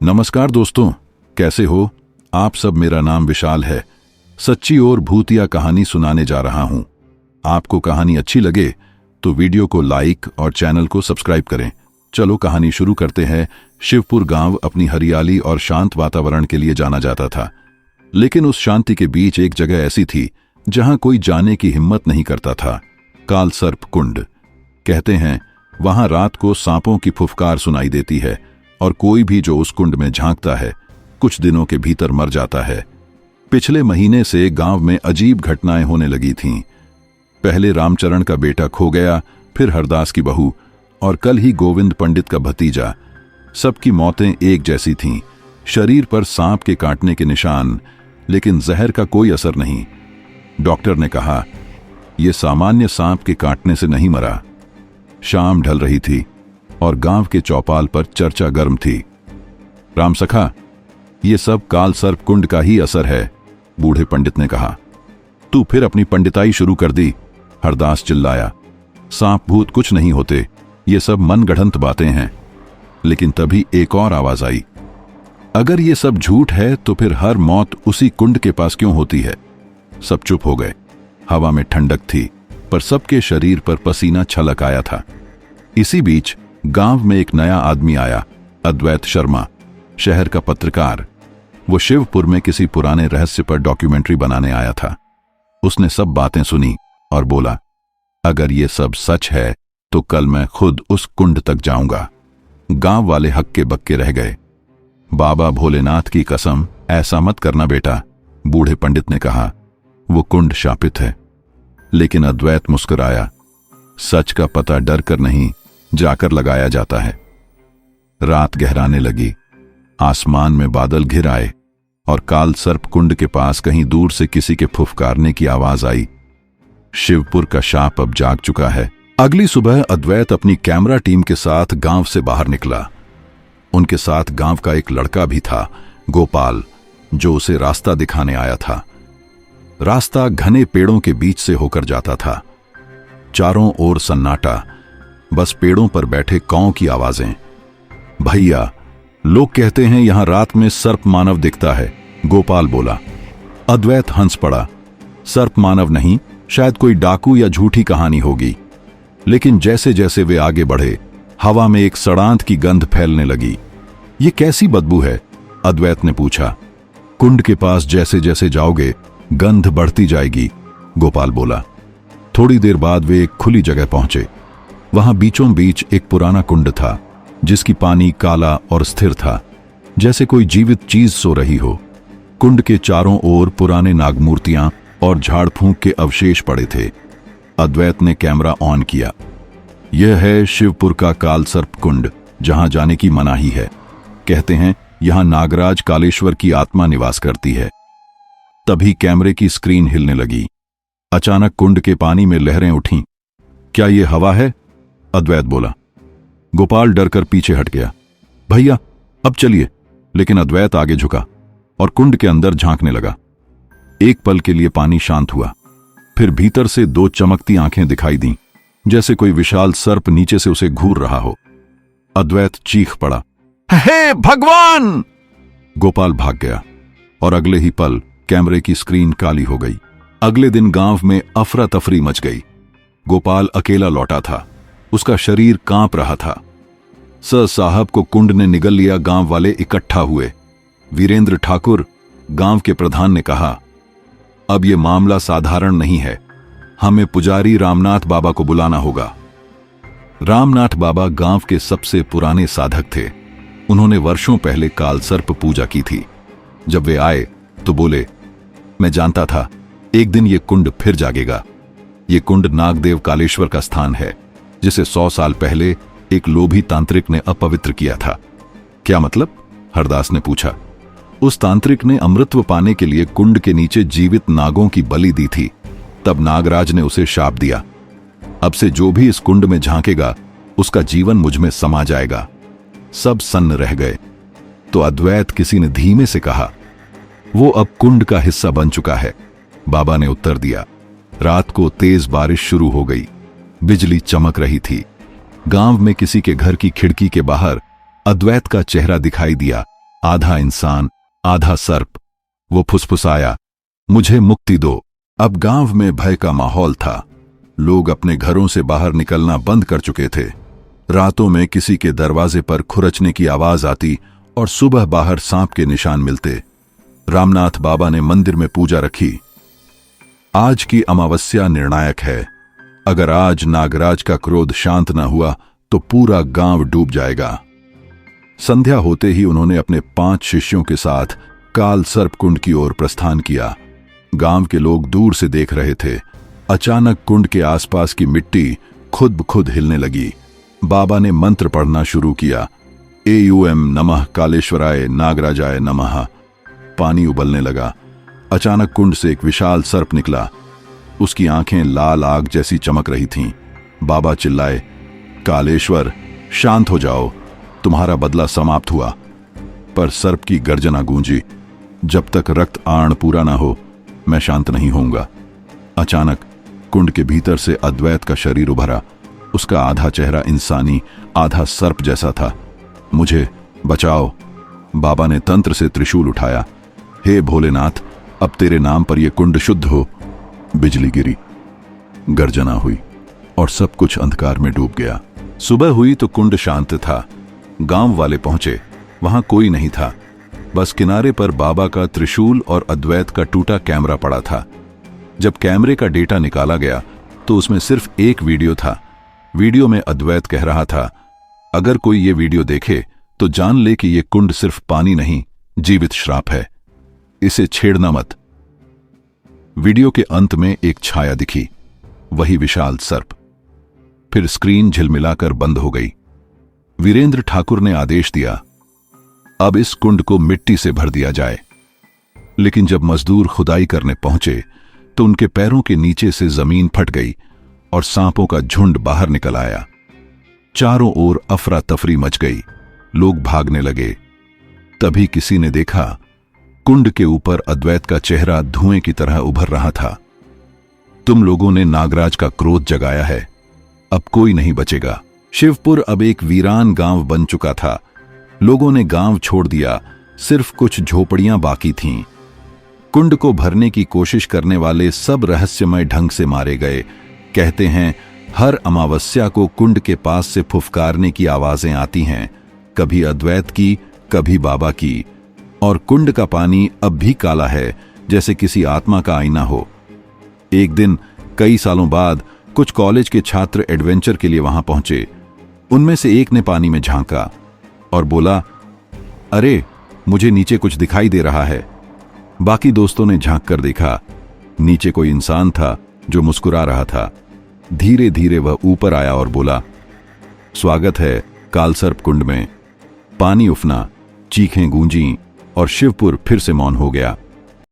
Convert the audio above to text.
नमस्कार दोस्तों, कैसे हो आप सब। मेरा नाम विशाल है। सच्ची और भूतिया कहानी सुनाने जा रहा हूं। आपको कहानी अच्छी लगे तो वीडियो को लाइक और चैनल को सब्सक्राइब करें। चलो कहानी शुरू करते हैं। शिवपुर गांव अपनी हरियाली और शांत वातावरण के लिए जाना जाता था, लेकिन उस शांति के बीच एक जगह ऐसी थी जहां कोई जाने की हिम्मत नहीं करता था। कालसर्प कुंड। कहते हैं वहां रात को सांपों की फुफकार सुनाई देती है और कोई भी जो उस कुंड में झांकता है कुछ दिनों के भीतर मर जाता है। पिछले महीने से गांव में अजीब घटनाएं होने लगी थीं। पहले रामचरण का बेटा खो गया, फिर हरदास की बहू और कल ही गोविंद पंडित का भतीजा। सबकी मौतें एक जैसी थीं। शरीर पर सांप के काटने के निशान, लेकिन जहर का कोई असर नहीं। डॉक्टर ने कहा यह सामान्य सांप के काटने से नहीं मरा। शाम ढल रही थी और गांव के चौपाल पर चर्चा गर्म थी। रामसखा, ये सब कालसर्प कुंड का ही असर है, बूढ़े पंडित ने कहा। तू फिर अपनी पंडिताई शुरू कर दी, हरदास चिल्लाया। सांप भूत कुछ नहीं होते, ये सब मनगढ़ंत बातें हैं। लेकिन तभी एक और आवाज आई, अगर ये सब झूठ है तो फिर हर मौत उसी कुंड के पास क्यों होती है। सब चुप हो गए। हवा में ठंडक थी, पर सबके शरीर पर पसीना छलक आया था। इसी बीच गांव में एक नया आदमी आया, अद्वैत शर्मा, शहर का पत्रकार। वो शिवपुर में किसी पुराने रहस्य पर डॉक्यूमेंट्री बनाने आया था। उसने सब बातें सुनी और बोला, अगर ये सब सच है तो कल मैं खुद उस कुंड तक जाऊंगा। गांव वाले हक्के बक्के रह गए। बाबा भोलेनाथ की कसम, ऐसा मत करना बेटा, बूढ़े पंडित ने कहा। वो कुंड शापित है। लेकिन अद्वैत मुस्कुराया। सच का पता डर कर नहीं, जाकर लगाया जाता है। रात गहराने लगी। आसमान में बादल घिर आए और कालसर्प कुंड के पास कहीं दूर से किसी के फुफकारने की आवाज आई। शिवपुर का शाप अब जाग चुका है। अगली सुबह अद्वैत अपनी कैमरा टीम के साथ गांव से बाहर निकला। उनके साथ गांव का एक लड़का भी था, गोपाल, जो उसे रास्ता दिखाने आया था। रास्ता घने पेड़ों के बीच से होकर जाता था। चारों ओर सन्नाटा, बस पेड़ों पर बैठे काऊ की आवाजें। भैया, लोग कहते हैं यहां रात में सर्प मानव दिखता है, गोपाल बोला। अद्वैत हंस पड़ा। सर्प मानव नहीं, शायद कोई डाकू या झूठी कहानी होगी। लेकिन जैसे जैसे वे आगे बढ़े, हवा में एक सड़ांत की गंध फैलने लगी। ये कैसी बदबू है? अद्वैत ने पूछा। कुंड के पास जैसे जैसे जाओगे गंध बढ़ती जाएगी, गोपाल बोला। थोड़ी देर बाद वे एक खुली जगह पहुंचे। वहां बीचों बीच एक पुराना कुंड था, जिसकी पानी काला और स्थिर था, जैसे कोई जीवित चीज सो रही हो। कुंड के चारों ओर पुराने नागमूर्तियां और झाड़ फूंक के अवशेष पड़े थे। अद्वैत ने कैमरा ऑन किया। यह है शिवपुर का कालसर्प कुंड, जहां जाने की मनाही है। कहते हैं यहां नागराज कालेश्वर की आत्मा निवास करती है। तभी कैमरे की स्क्रीन हिलने लगी। अचानक कुंड के पानी में लहरें उठीं। क्या यह हवा है? अद्वैत बोला। गोपाल डरकर पीछे हट गया। भैया, अब चलिए। लेकिन अद्वैत आगे झुका और कुंड के अंदर झांकने लगा। एक पल के लिए पानी शांत हुआ। फिर भीतर से दो चमकती आंखें दिखाई दीं, जैसे कोई विशाल सर्प नीचे से उसे घूर रहा हो। अद्वैत चीख पड़ा, हे भगवान! गोपाल भाग गया और अगले ही पल कैमरे की स्क्रीन काली हो गई। अगले दिन गांव में अफरा तफरी मच गई। गोपाल अकेला लौटा था। उसका शरीर कांप रहा था। सर साहब को कुंड ने निगल लिया। गांव वाले इकट्ठा हुए। वीरेंद्र ठाकुर, गांव के प्रधान, ने कहा, अब यह मामला साधारण नहीं है, हमें पुजारी रामनाथ बाबा को बुलाना होगा। रामनाथ बाबा गांव के सबसे पुराने साधक थे। उन्होंने वर्षों पहले कालसर्प पूजा की थी। जब वे आए तो बोले, मैं जानता था एक दिन ये कुंड फिर जागेगा। ये कुंड नागदेव कालेश्वर का स्थान है, जिसे 100 साल पहले एक लोभी तांत्रिक ने अपवित्र किया था। क्या मतलब? हरदास ने पूछा। उस तांत्रिक ने अमृतत्व पाने के लिए कुंड के नीचे जीवित नागों की बलि दी थी। तब नागराज ने उसे शाप दिया, अब से जो भी इस कुंड में झांकेगा उसका जीवन मुझ में समा जाएगा। सब सन्न रह गए। तो अद्वैत, किसी ने धीमे से कहा, वो अब कुंड का हिस्सा बन चुका है। बाबा ने उत्तर दिया। रात को तेज बारिश शुरू हो गई। बिजली चमक रही थी। गांव में किसी के घर की खिड़की के बाहर अद्वैत का चेहरा दिखाई दिया। आधा इंसान आधा सर्प। वो फुसफुसाया, मुझे मुक्ति दो। अब गांव में भय का माहौल था। लोग अपने घरों से बाहर निकलना बंद कर चुके थे। रातों में किसी के दरवाजे पर खुरचने की आवाज आती और सुबह बाहर सांप के निशान मिलते। रामनाथ बाबा ने मंदिर में पूजा रखी। आज की अमावस्या निर्णायक है। अगर आज नागराज का क्रोध शांत न हुआ तो पूरा गांव डूब जाएगा। संध्या होते ही उन्होंने अपने 5 शिष्यों के साथ काल सर्प कुंड की ओर प्रस्थान किया। गांव के लोग दूर से देख रहे थे। अचानक कुंड के आसपास की मिट्टी खुद ब खुद हिलने लगी। बाबा ने मंत्र पढ़ना शुरू किया। एयूएम नमः कालेश्वराय नागराजाय नमः। पानी उबलने लगा। अचानक कुंड से एक विशाल सर्प निकला। उसकी आंखें लाल आग जैसी चमक रही थीं। बाबा चिल्लाए, कालेश्वर शांत हो जाओ, तुम्हारा बदला समाप्त हुआ। पर सर्प की गर्जना गूंजी, जब तक रक्त आर्ण पूरा ना हो मैं शांत नहीं होऊंगा। अचानक कुंड के भीतर से अद्वैत का शरीर उभरा। उसका आधा चेहरा इंसानी आधा सर्प जैसा था। मुझे बचाओ। बाबा ने तंत्र से त्रिशूल उठाया। हे भोलेनाथ, अब तेरे नाम पर यह कुंड शुद्ध हो। बिजली गिरी, गर्जना हुई और सब कुछ अंधकार में डूब गया। सुबह हुई तो कुंड शांत था। गांव वाले पहुंचे, वहां कोई नहीं था। बस किनारे पर बाबा का त्रिशूल और अद्वैत का टूटा कैमरा पड़ा था। जब कैमरे का डेटा निकाला गया तो उसमें सिर्फ एक वीडियो था। वीडियो में अद्वैत कह रहा था, अगर कोई ये वीडियो देखे तो जान ले कि ये कुंड सिर्फ पानी नहीं, जीवित श्राप है। इसे छेड़ना मत। वीडियो के अंत में एक छाया दिखी, वही विशाल सर्प। फिर स्क्रीन झिलमिलाकर बंद हो गई। वीरेंद्र ठाकुर ने आदेश दिया, अब इस कुंड को मिट्टी से भर दिया जाए। लेकिन जब मजदूर खुदाई करने पहुंचे तो उनके पैरों के नीचे से जमीन फट गई और सांपों का झुंड बाहर निकल आया। चारों ओर अफरा तफरी मच गई। लोग भागने लगे। तभी किसी ने देखा, कुंड के ऊपर अद्वैत का चेहरा धुएं की तरह उभर रहा था। तुम लोगों ने नागराज का क्रोध जगाया है, अब कोई नहीं बचेगा। शिवपुर अब एक वीरान गांव बन चुका था। लोगों ने गांव छोड़ दिया, सिर्फ कुछ झोपड़ियां बाकी थीं। कुंड को भरने की कोशिश करने वाले सब रहस्यमय ढंग से मारे गए। कहते हैं हर अमावस्या को कुंड के पास से फुफकारने की आवाजें आती हैं, कभी अद्वैत की, कभी बाबा की। और कुंड का पानी अब भी काला है, जैसे किसी आत्मा का आईना हो। एक दिन कई सालों बाद कुछ कॉलेज के छात्र एडवेंचर के लिए वहां पहुंचे। उनमें से एक ने पानी में झांका और बोला, अरे मुझे नीचे कुछ दिखाई दे रहा है। बाकी दोस्तों ने झांक कर देखा। नीचे कोई इंसान था जो मुस्कुरा रहा था। धीरे धीरे वह ऊपर आया और बोला, स्वागत है कालसर्प कुंड में। पानी उफना, चीखें गूंजी और शिवपुर फिर से मौन हो गया।